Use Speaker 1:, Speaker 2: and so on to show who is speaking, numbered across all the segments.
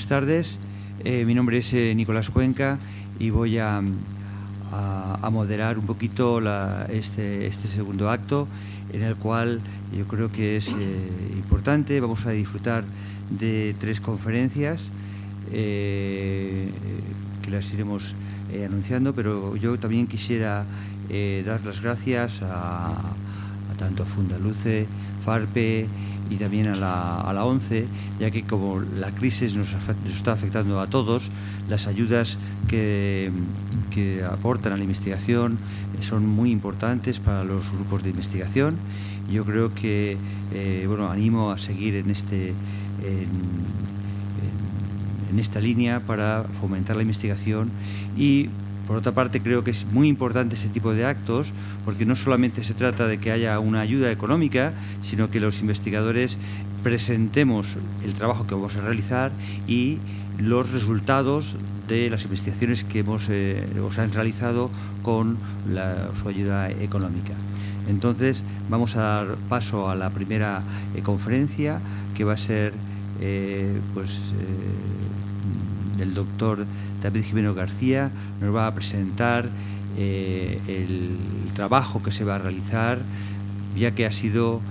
Speaker 1: Buenas tardes, mi nombre es Nicolás Cuenca y voy a moderar un poquito este segundo acto, en el cual yo creo que es importante. Vamos a disfrutar de 3 conferencias que las iremos anunciando, pero yo también quisiera dar las gracias a tanto a Fundaluce, FARPE y también a la ONCE, ya que como la crisis nos está afectando a todos, las ayudas que aportan a la investigación son muy importantes para los grupos de investigación. Yo creo que animo a seguir en esta línea para fomentar la investigación. Y por otra parte, creo que es muy importante este tipo de actos, porque no solamente se trata de que haya una ayuda económica, sino que los investigadores presentemos el trabajo que vamos a realizar y los resultados de las investigaciones que han realizado con su ayuda económica. Entonces, vamos a dar paso a la primera conferencia, que va a ser del doctor David Jimeno García. Nos va a presentar el trabajo que se va a realizar, ya que ha sido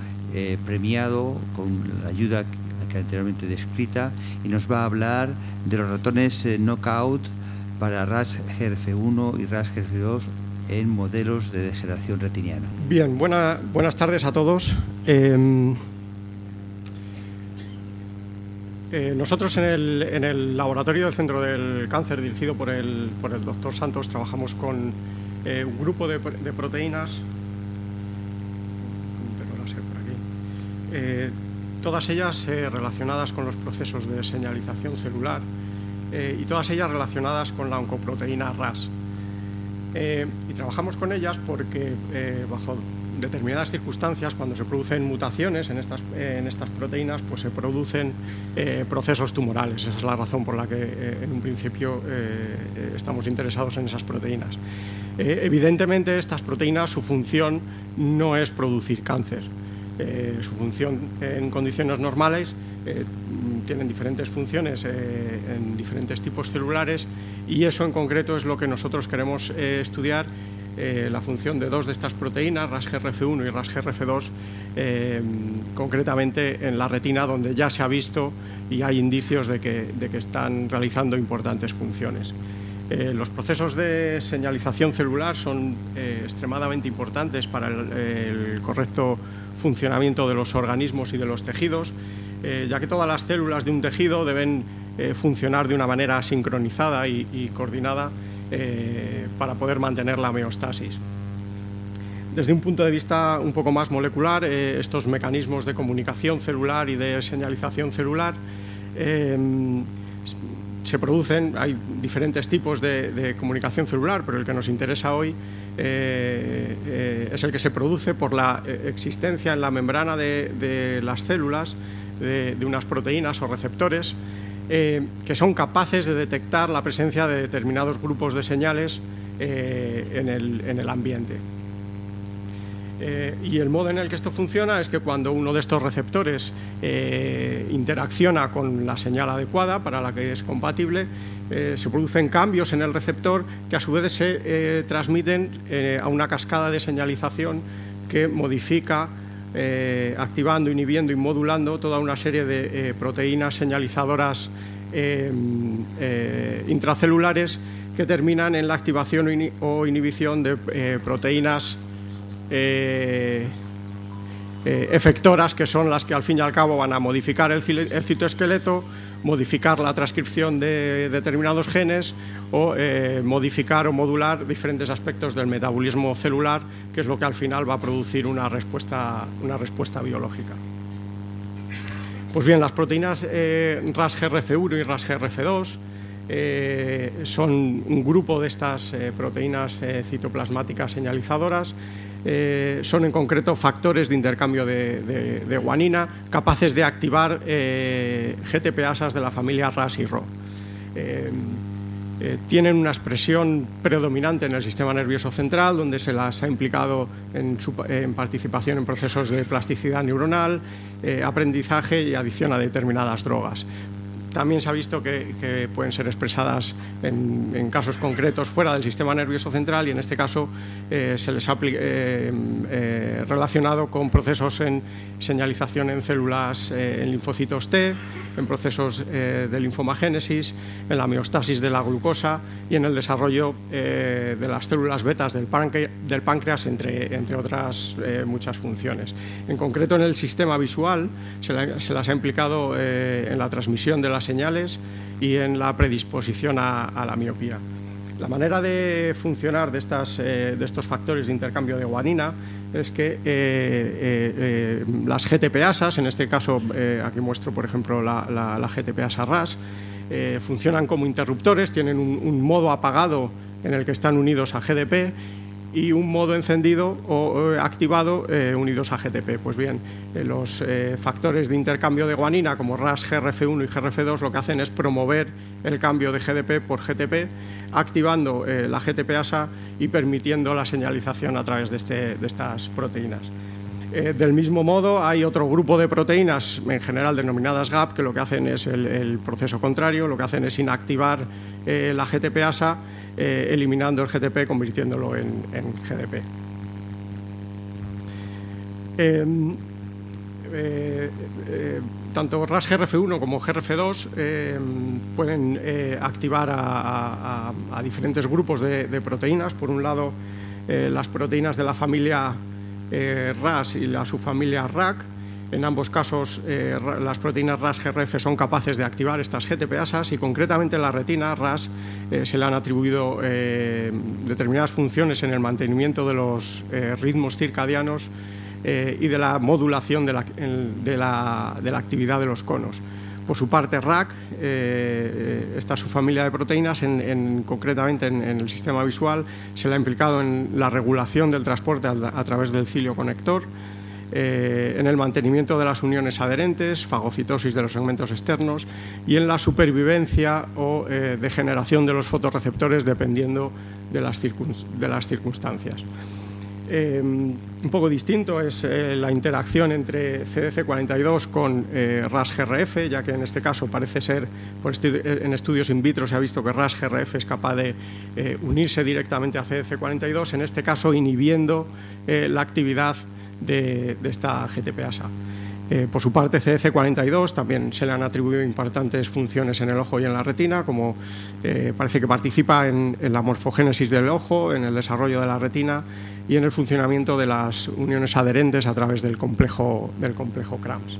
Speaker 1: premiado con la ayuda que anteriormente descrita, y nos va a hablar de los ratones knockout para RAS-GRF1 y RAS-GRF2 en modelos de degeneración retiniana.
Speaker 2: Bien, buenas tardes a todos. Nosotros en el laboratorio del Centro del Cáncer, dirigido por el doctor Santos, trabajamos con un grupo de proteínas, todas ellas relacionadas con los procesos de señalización celular y todas ellas relacionadas con la oncoproteína RAS. Y trabajamos con ellas porque bajo determinadas circunstancias, cuando se producen mutaciones en estas proteínas, pues se producen procesos tumorales. Esa es la razón por la que en un principio estamos interesados en esas proteínas. Evidentemente, estas proteínas, su función no es producir cáncer. Su función en condiciones normales tienen diferentes funciones en diferentes tipos celulares, y eso en concreto es lo que nosotros queremos estudiar. La función de 2 de estas proteínas, RAS-GRF1 y RAS-GRF2, concretamente en la retina, donde ya se ha visto y hay indicios de que están realizando importantes funciones. Los procesos de señalización celular son extremadamente importantes para el correcto funcionamiento de los organismos y de los tejidos, ya que todas las células de un tejido deben funcionar de una manera sincronizada y coordinada para poder mantener la homeostasis. Desde un punto de vista un poco más molecular, estos mecanismos de comunicación celular y de señalización celular se producen. Hay diferentes tipos de comunicación celular, pero el que nos interesa hoy es el que se produce por la existencia en la membrana de las células de unas proteínas o receptores que son capaces de detectar la presencia de determinados grupos de señales en el ambiente. Y el modo en el que esto funciona es que cuando uno de estos receptores interacciona con la señal adecuada para la que es compatible, se producen cambios en el receptor que a su vez se transmiten a una cascada de señalización que modifica, activando, inhibiendo y modulando toda una serie de proteínas señalizadoras intracelulares que terminan en la activación o inhibición de proteínas efectoras, que son las que al fin y al cabo van a modificar el citoesqueleto, modificar la transcripción de determinados genes o modificar o modular diferentes aspectos del metabolismo celular, que es lo que al final va a producir una respuesta biológica. Pues bien, las proteínas RAS-GRF1 y RAS-GRF2 son un grupo de estas proteínas citoplasmáticas señalizadoras. Son en concreto factores de intercambio de guanina capaces de activar GTPasas de la familia RAS y RO. Tienen una expresión predominante en el sistema nervioso central, donde se las ha implicado en participación en procesos de plasticidad neuronal, aprendizaje y adicción a determinadas drogas. también se ha visto que pueden ser expresadas en casos concretos fuera del sistema nervioso central, y en este caso se les ha relacionado con procesos en señalización en células, en linfocitos T, en procesos de linfomagénesis, en la homeostasis de la glucosa y en el desarrollo de las células betas del páncreas, entre otras muchas funciones. En concreto, en el sistema visual se las ha implicado en la transmisión de las señales y en la predisposición a la miopía. La manera de funcionar de estos factores de intercambio de guanina es que las GTPasas, en este caso aquí muestro por ejemplo la GTPasa RAS, funcionan como interruptores, tienen un modo apagado en el que están unidos a GDP y un modo encendido o activado unidos a GTP. Pues bien, los factores de intercambio de guanina como RAS, GRF1 y GRF2 lo que hacen es promover el cambio de GDP por GTP, activando la GTPasa y permitiendo la señalización a través de estas proteínas. Del mismo modo, hay otro grupo de proteínas, en general denominadas GAP, que lo que hacen es el proceso contrario, lo que hacen es inactivar la GTPasa, eliminando el GTP, convirtiéndolo en GDP. Tanto RAS-GRF1 como GRF2 pueden activar a diferentes grupos de proteínas. Por un lado, las proteínas de la familia RAS y la subfamilia RAC. En ambos casos, las proteínas RAS-GRF son capaces de activar estas GTPasas, y concretamente en la retina RAS se le han atribuido determinadas funciones en el mantenimiento de los ritmos circadianos y de la modulación de la actividad de los conos. Por su parte, RAC, esta subfamilia de proteínas, concretamente en el sistema visual, se le ha implicado en la regulación del transporte a través del cilio conector, en el mantenimiento de las uniones adherentes, fagocitosis de los segmentos externos y en la supervivencia o degeneración de los fotorreceptores dependiendo de las circunstancias. Un poco distinto es la interacción entre CDC42 con RAS-GRF, ya que en este caso parece ser, en estudios in vitro se ha visto que RAS-GRF es capaz de unirse directamente a CDC42, en este caso inhibiendo la actividad de esta GTPasa. Por su parte, CDC42 también se le han atribuido importantes funciones en el ojo y en la retina, como parece que participa en la morfogénesis del ojo, en el desarrollo de la retina y en el funcionamiento de las uniones adherentes a través del complejo CRAMS.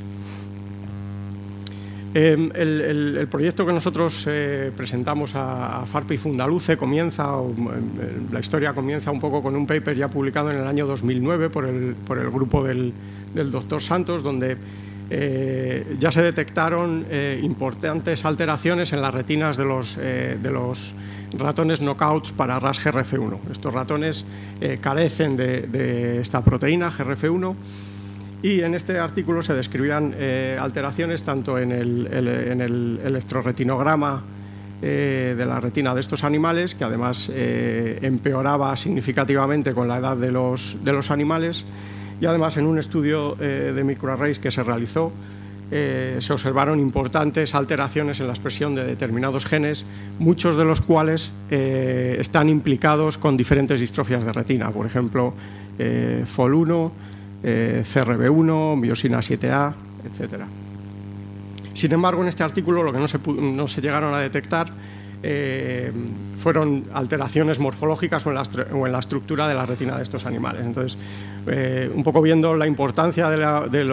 Speaker 2: El proyecto que nosotros presentamos a FARPE y Fundaluce la historia comienza un poco con un paper ya publicado en el año 2009 por el grupo del doctor Santos, donde ya se detectaron importantes alteraciones en las retinas de los ratones knockouts para RAS-GRF1. Estos ratones carecen de esta proteína GRF1, y en este artículo se describían alteraciones tanto en el electroretinograma de la retina de estos animales, que además empeoraba significativamente con la edad de los animales, y además en un estudio de microarrays que se realizó se observaron importantes alteraciones en la expresión de determinados genes, muchos de los cuales están implicados con diferentes distrofias de retina, por ejemplo FOL1, CRB1, miosina 7A, etc. Sin embargo, en este artículo lo que no se llegaron a detectar fueron alteraciones morfológicas o en la estructura de la retina de estos animales. Entonces, un poco viendo la importancia de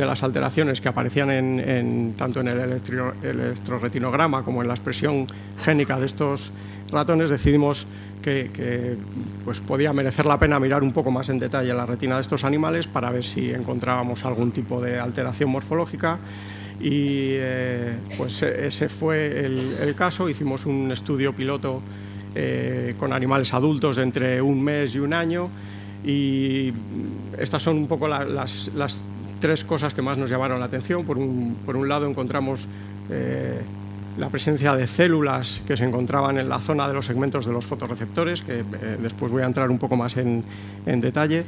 Speaker 2: las alteraciones que aparecían tanto en el electroretinograma como en la expresión génica de estos ratones, decidimos que pues podía merecer la pena mirar un poco más en detalle la retina de estos animales para ver si encontrábamos algún tipo de alteración morfológica. Y pues ese fue el caso. Hicimos un estudio piloto con animales adultos de entre un mes y un año, y estas son un poco las tres cosas que más nos llamaron la atención. Por un lado, encontramos la presencia de células que se encontraban en la zona de los segmentos de los fotorreceptores, que después voy a entrar un poco más en detalle.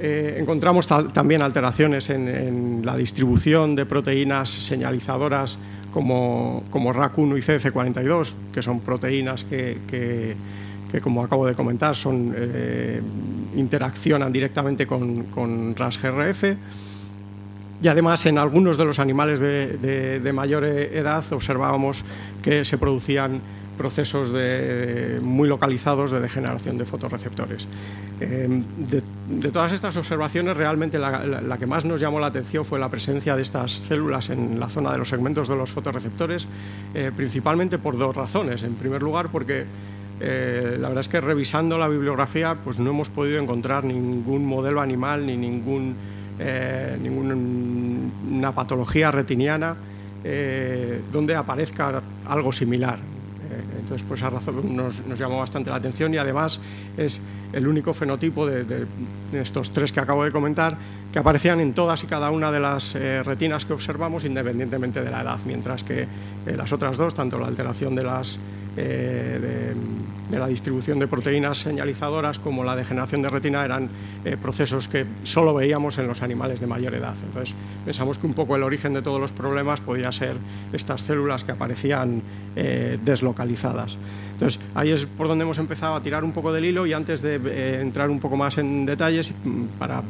Speaker 2: Encontramos también alteraciones en la distribución de proteínas señalizadoras como RAC1 y CDC42, que son proteínas que como acabo de comentar, interaccionan directamente con RAS-GRF. Y además, en algunos de los animales de mayor edad observábamos que se producían procesos muy localizados de degeneración de fotorreceptores. De todas estas observaciones, realmente la que más nos llamó la atención fue la presencia de estas células en la zona de los segmentos de los fotorreceptores, principalmente por dos razones. En primer lugar, porque la verdad es que revisando la bibliografía pues no hemos podido encontrar ningún modelo animal ni ninguna patología retiniana donde aparezca algo similar. Entonces, por esa razón nos llamó bastante la atención, y además es el único fenotipo de estos tres que acabo de comentar que aparecían en todas y cada una de las retinas que observamos, independientemente de la edad, mientras que las otras dos, tanto la alteración de la distribución de proteínas señalizadoras como la degeneración de retina, eran procesos que solo veíamos en los animales de mayor edad. Entonces pensamos que un poco el origen de todos los problemas podía ser estas células que aparecían deslocalizadas. Entonces ahí es por donde hemos empezado a tirar un poco del hilo, y antes de entrar un poco más en detalles, para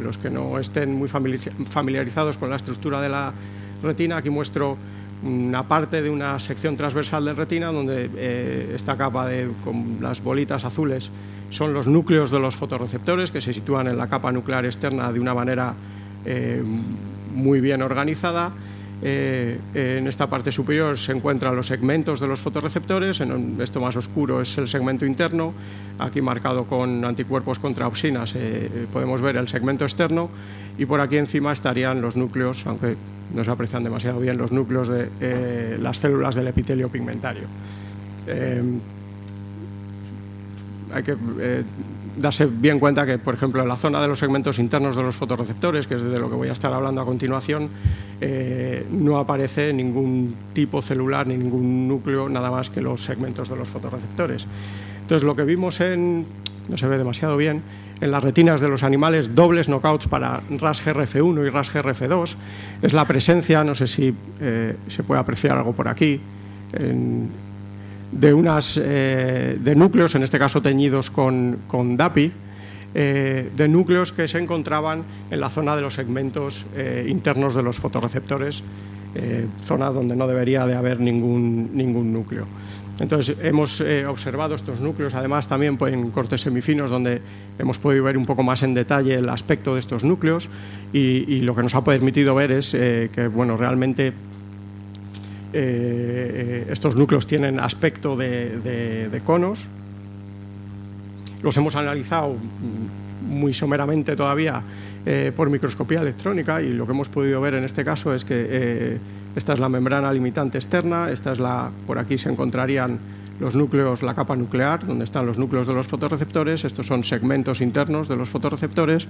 Speaker 2: los que no estén muy familiarizados con la estructura de la retina, aquí muestro una parte de una sección transversal de retina donde esta capa con las bolitas azules son los núcleos de los fotorreceptores, que se sitúan en la capa nuclear externa de una manera muy bien organizada. En esta parte superior se encuentran los segmentos de los fotorreceptores. En esto más oscuro es el segmento interno, aquí marcado con anticuerpos contra opsinas. Podemos ver el segmento externo, y por aquí encima estarían los núcleos, aunque no se aprecian demasiado bien, los núcleos de las células del epitelio pigmentario. Hay que darse bien cuenta que, por ejemplo, en la zona de los segmentos internos de los fotorreceptores, que es de lo que voy a estar hablando a continuación, no aparece ningún tipo celular ni ningún núcleo, nada más que los segmentos de los fotorreceptores. Entonces, lo que vimos no se ve demasiado bien, en las retinas de los animales dobles knockouts para RAS-GRF1 y RAS-GRF2, es la presencia, no sé si se puede apreciar algo por aquí, de núcleos, en este caso teñidos con DAPI, de núcleos que se encontraban en la zona de los segmentos internos de los fotorreceptores, zona donde no debería de haber ningún núcleo. Entonces hemos observado estos núcleos, además también en cortes semifinos, donde hemos podido ver un poco más en detalle el aspecto de estos núcleos, y lo que nos ha permitido ver es que realmente estos núcleos tienen aspecto de conos. Los hemos analizado muy someramente todavía por microscopía electrónica, y lo que hemos podido ver en este caso es que esta es la membrana limitante externa, por aquí se encontrarían los núcleos, la capa nuclear, donde están los núcleos de los fotorreceptores. Estos son segmentos internos de los fotorreceptores.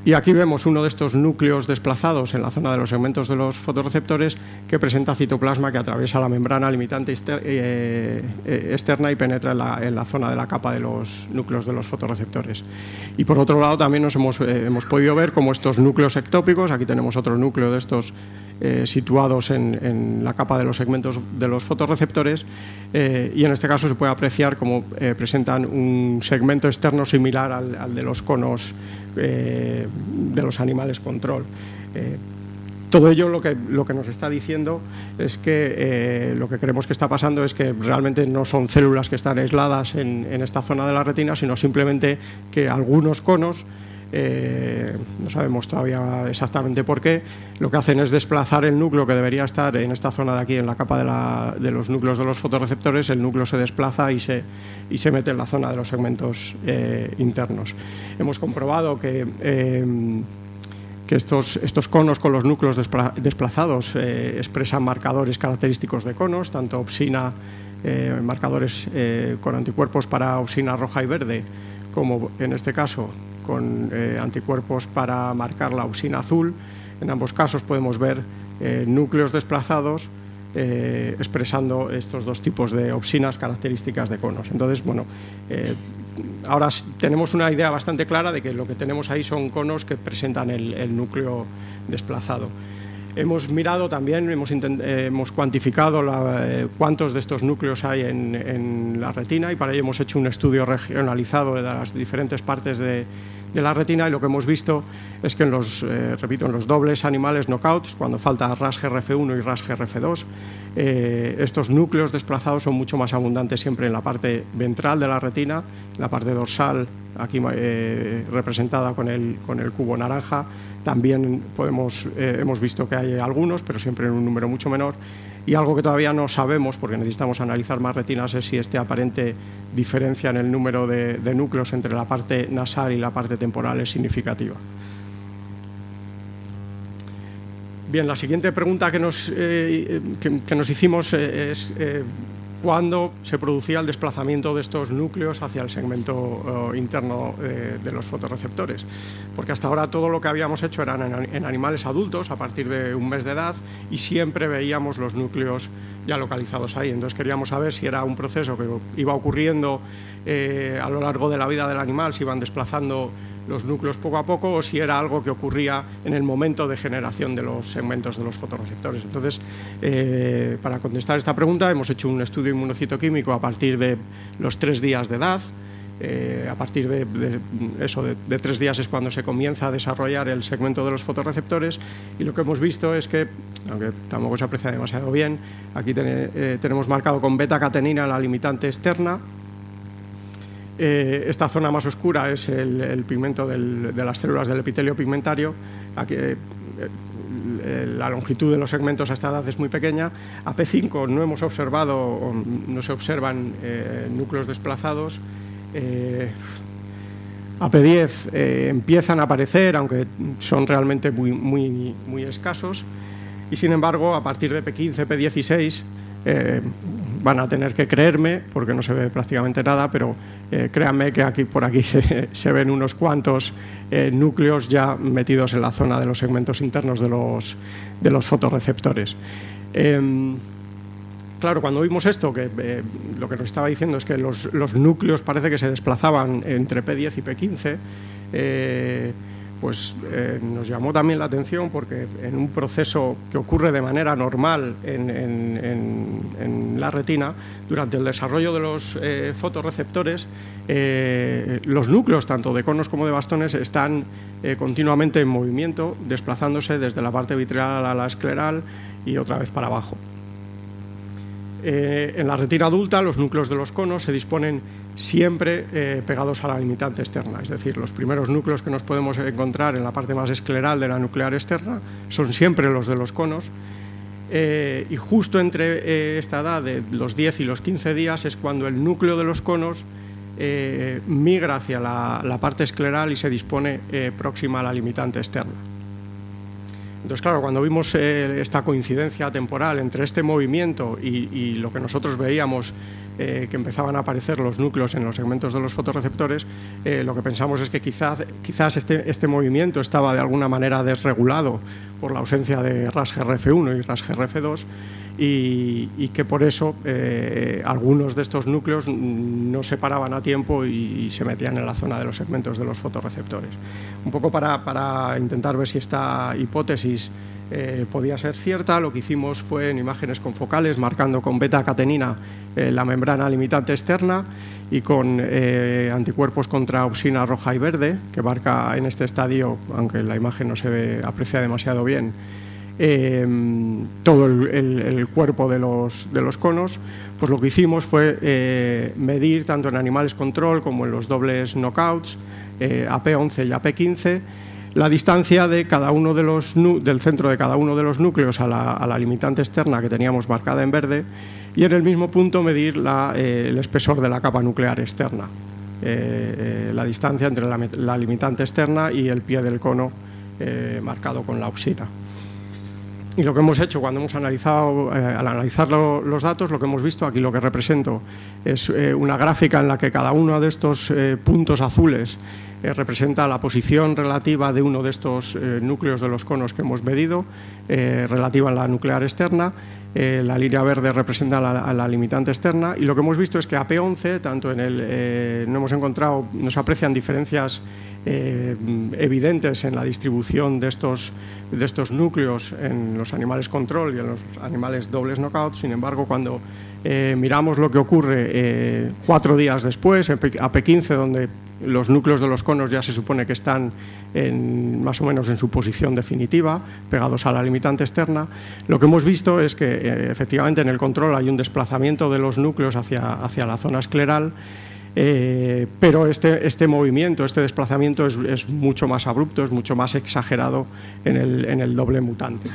Speaker 2: Y aquí vemos uno de estos núcleos desplazados en la zona de los segmentos de los fotorreceptores, que presenta citoplasma que atraviesa la membrana limitante externa y penetra en la zona de la capa de los núcleos de los fotorreceptores. Y por otro lado también hemos podido ver cómo estos núcleos ectópicos, aquí tenemos otro núcleo de estos situados en la capa de los segmentos de los fotorreceptores, y en este caso se puede apreciar cómo presentan un segmento externo similar al de los conos de los animales control. Todo ello lo que nos está diciendo es que lo que creemos que está pasando es que realmente no son células que están aisladas en esta zona de la retina, sino simplemente que algunos conos, no sabemos todavía exactamente por qué, lo que hacen es desplazar el núcleo que debería estar en esta zona de aquí, en la capa de los núcleos de los fotorreceptores. El núcleo se desplaza y se mete en la zona de los segmentos internos. Hemos comprobado que estos conos con los núcleos desplazados expresan marcadores característicos de conos, tanto opsina, marcadores con anticuerpos para opsina roja y verde, como en este caso con anticuerpos para marcar la opsina azul. En ambos casos podemos ver núcleos desplazados expresando estos dos tipos de opsinas características de conos. Entonces, ahora tenemos una idea bastante clara de que lo que tenemos ahí son conos que presentan el núcleo desplazado. Hemos mirado también, hemos cuantificado cuántos de estos núcleos hay en la retina, y para ello hemos hecho un estudio regionalizado de las diferentes partes de la retina, y lo que hemos visto es que en los dobles animales knockouts, cuando falta RAS-GRF1 y RAS-GRF2, estos núcleos desplazados son mucho más abundantes siempre en la parte ventral de la retina, la parte dorsal, aquí representada con el cubo naranja. También hemos visto que hay algunos, pero siempre en un número mucho menor. Y algo que todavía no sabemos, porque necesitamos analizar más retinas, es si esta aparente diferencia en el número de núcleos entre la parte nasal y la parte temporal es significativa. Bien, la siguiente pregunta que nos hicimos es cuándo se producía el desplazamiento de estos núcleos hacia el segmento interno de los fotorreceptores, porque hasta ahora todo lo que habíamos hecho eran en animales adultos a partir de un mes de edad, y siempre veíamos los núcleos ya localizados ahí. Entonces queríamos saber si era un proceso que iba ocurriendo a lo largo de la vida del animal, si iban desplazando los núcleos poco a poco, o si era algo que ocurría en el momento de generación de los segmentos de los fotorreceptores. Entonces, para contestar esta pregunta, hemos hecho un estudio inmunocitoquímico a partir de los 3 días de edad. A partir de 3 días es cuando se comienza a desarrollar el segmento de los fotorreceptores, y lo que hemos visto es que, aunque tampoco se aprecia demasiado bien, aquí tenemos marcado con beta-catenina la limitante externa. Esta zona más oscura es el pigmento de las células del epitelio pigmentario. Aquí, la longitud de los segmentos a esta edad es muy pequeña. A P5 no hemos observado, no se observan núcleos desplazados. A P10 empiezan a aparecer, aunque son realmente muy escasos, y sin embargo a partir de P15, P16 van a tener que creerme, porque no se ve prácticamente nada, pero créanme que por aquí se ven unos cuantos núcleos ya metidos en la zona de los segmentos internos de los fotorreceptores. Claro, cuando vimos esto, lo que nos estaba diciendo es que los núcleos parece que se desplazaban entre P10 y P15, nos llamó también la atención, porque en un proceso que ocurre de manera normal en la retina, durante el desarrollo de los fotorreceptores, los núcleos, tanto de conos como de bastones, están continuamente en movimiento, desplazándose desde la parte vitreal a la escleral y otra vez para abajo. En la retina adulta, los núcleos de los conos se disponen siempre pegados a la limitante externa, es decir, los primeros núcleos que nos podemos encontrar en la parte más escleral de la nuclear externa son siempre los de los conos, y justo entre esta edad de los 10 y los 15 días es cuando el núcleo de los conos migra hacia la parte escleral y se dispone próxima a la limitante externa. Entonces, claro, cuando vimos esta coincidencia temporal entre este movimiento y lo que nosotros veíamos, que empezaban a aparecer los núcleos en los segmentos de los fotorreceptores, lo que pensamos es que quizás este movimiento estaba de alguna manera desregulado por la ausencia de RAS-GRF1 y RAS-GRF2, y que por eso algunos de estos núcleos no se paraban a tiempo y se metían en la zona de los segmentos de los fotorreceptores. Un poco para intentar ver si esta hipótesis podía ser cierta, lo que hicimos fue en imágenes confocales, marcando con beta-catenina la membrana limitante externa y con anticuerpos contra opsina roja y verde, que marca en este estadio, aunque en la imagen no se aprecia demasiado bien, todo el cuerpo de los conos. Pues lo que hicimos fue medir tanto en animales control como en los dobles knockouts, AP11 y AP15, la distancia de cada uno del centro de cada uno de los núcleos a la limitante externa que teníamos marcada en verde, y en el mismo punto medir el espesor de la capa nuclear externa, la distancia entre la limitante externa y el pie del cono marcado con la opsina. Y lo que hemos hecho cuando hemos analizado, al analizar los datos, lo que hemos visto, aquí lo que represento es una gráfica en la que cada uno de estos puntos azules representa la posición relativa de uno de estos núcleos de los conos que hemos medido, relativa a la nuclear externa. La línea verde representa a la limitante externa, y lo que hemos visto es que a P11, tanto no se aprecian diferencias evidentes en la distribución de estos núcleos en los animales control y en los animales dobles knockout. Sin embargo, cuando miramos lo que ocurre 4 días después, a P15, donde los núcleos de los conos ya se supone que están más o menos en su posición definitiva, pegados a la limitante externa, lo que hemos visto es que efectivamente en el control hay un desplazamiento de los núcleos hacia la zona escleral, pero este movimiento, este desplazamiento es mucho más abrupto, es mucho más exagerado en el doble mutante.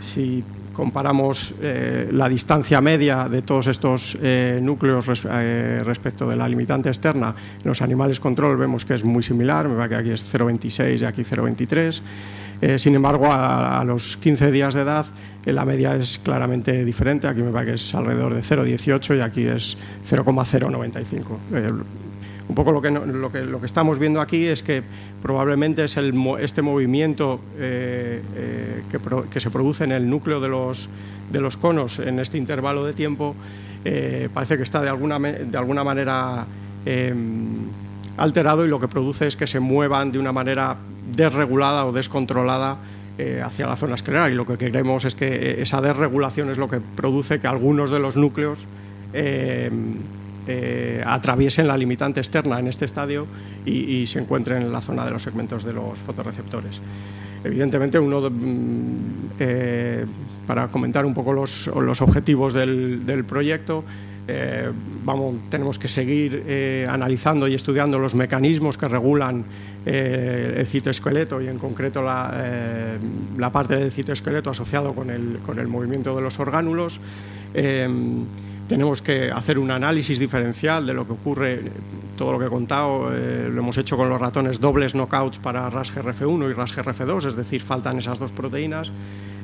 Speaker 2: Si comparamos la distancia media de todos estos núcleos respecto de la limitante externa, en los animales control vemos que es muy similar, me va que aquí es 0,26 y aquí 0,23. Sin embargo, a los 15 días de edad la media es claramente diferente. Aquí me va que es alrededor de 0,18 y aquí es 0,095. Un poco lo que estamos viendo aquí es que probablemente es este movimiento que se produce en el núcleo de los conos en este intervalo de tiempo, parece que está de alguna manera alterado, y lo que produce es que se muevan de una manera desregulada o descontrolada hacia la zona escleral, y lo que queremos es que esa desregulación es lo que produce que algunos de los núcleos atraviesen la limitante externa en este estadio y se encuentren en la zona de los segmentos de los fotorreceptores. Evidentemente, para comentar un poco los objetivos del proyecto, tenemos que seguir analizando y estudiando los mecanismos que regulan el citoesqueleto, y en concreto la parte del citoesqueleto asociado con el movimiento de los orgánulos. Tenemos que hacer un análisis diferencial de lo que ocurre. Todo lo que he contado lo hemos hecho con los ratones dobles knockouts para RAS-GRF1 y RAS-GRF2, es decir, faltan esas dos proteínas.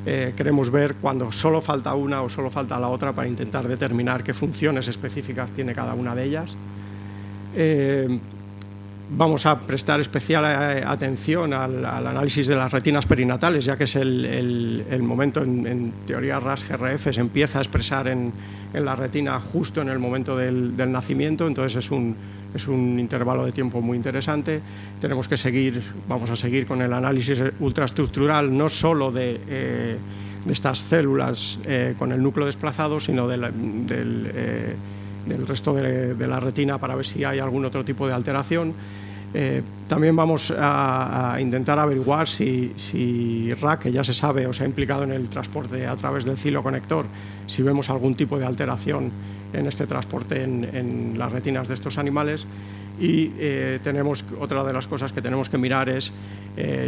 Speaker 2: Queremos ver cuando solo falta una o solo falta la otra para intentar determinar qué funciones específicas tiene cada una de ellas. Vamos a prestar especial atención al análisis de las retinas perinatales, ya que es el momento, en teoría RAS-GRF se empieza a expresar en la retina justo en el momento del nacimiento, entonces es un intervalo de tiempo muy interesante. Vamos a seguir con el análisis ultraestructural, no solo de estas células con el núcleo desplazado, sino del resto de la retina, para ver si hay algún otro tipo de alteración. También vamos a intentar averiguar si RAC, que ya se sabe o se ha implicado en el transporte a través del ciloconector, si vemos algún tipo de alteración en este transporte en las retinas de estos animales. Y otra de las cosas que tenemos que mirar es,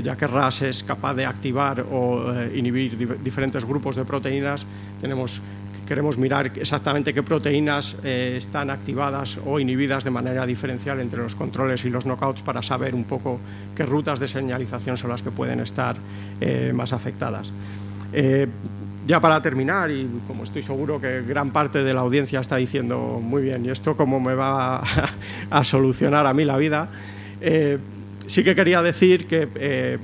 Speaker 2: ya que RAS es capaz de activar o inhibir diferentes grupos de proteínas, queremos mirar exactamente qué proteínas están activadas o inhibidas de manera diferencial entre los controles y los knockouts, para saber un poco qué rutas de señalización son las que pueden estar más afectadas. Ya para terminar, y como estoy seguro que gran parte de la audiencia está diciendo muy bien, ¿y esto cómo me va a solucionar a mí la vida? Sí que quería decir que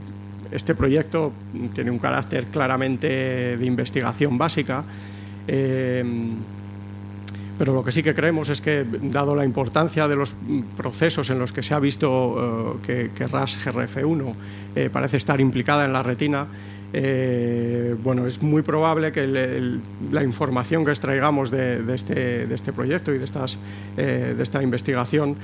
Speaker 2: este proyecto tiene un carácter claramente de investigación básica, pero lo que sí que creemos es que, dado la importancia de los procesos en los que se ha visto que RAS-GRF1 parece estar implicada en la retina, es muy probable que la información que extraigamos de este proyecto y de esta investigación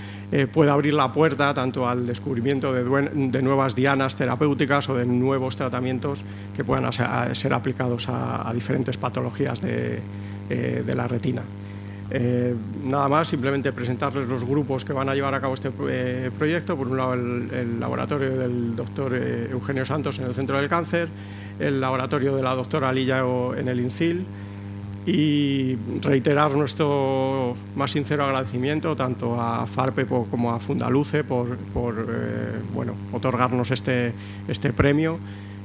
Speaker 2: pueda abrir la puerta tanto al descubrimiento de nuevas dianas terapéuticas o de nuevos tratamientos que puedan ser aplicados a diferentes patologías de la retina. Nada más, simplemente presentarles los grupos que van a llevar a cabo este proyecto. Por un lado, el laboratorio del doctor Eugenio Santos en el Centro del Cáncer, el laboratorio de la doctora Lillo en el INCIL, y reiterar nuestro más sincero agradecimiento tanto a FARPE como a Fundaluce por otorgarnos este premio.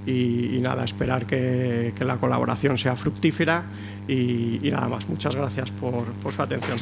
Speaker 2: Y nada, esperar que la colaboración sea fructífera y nada más. Muchas gracias por su atención.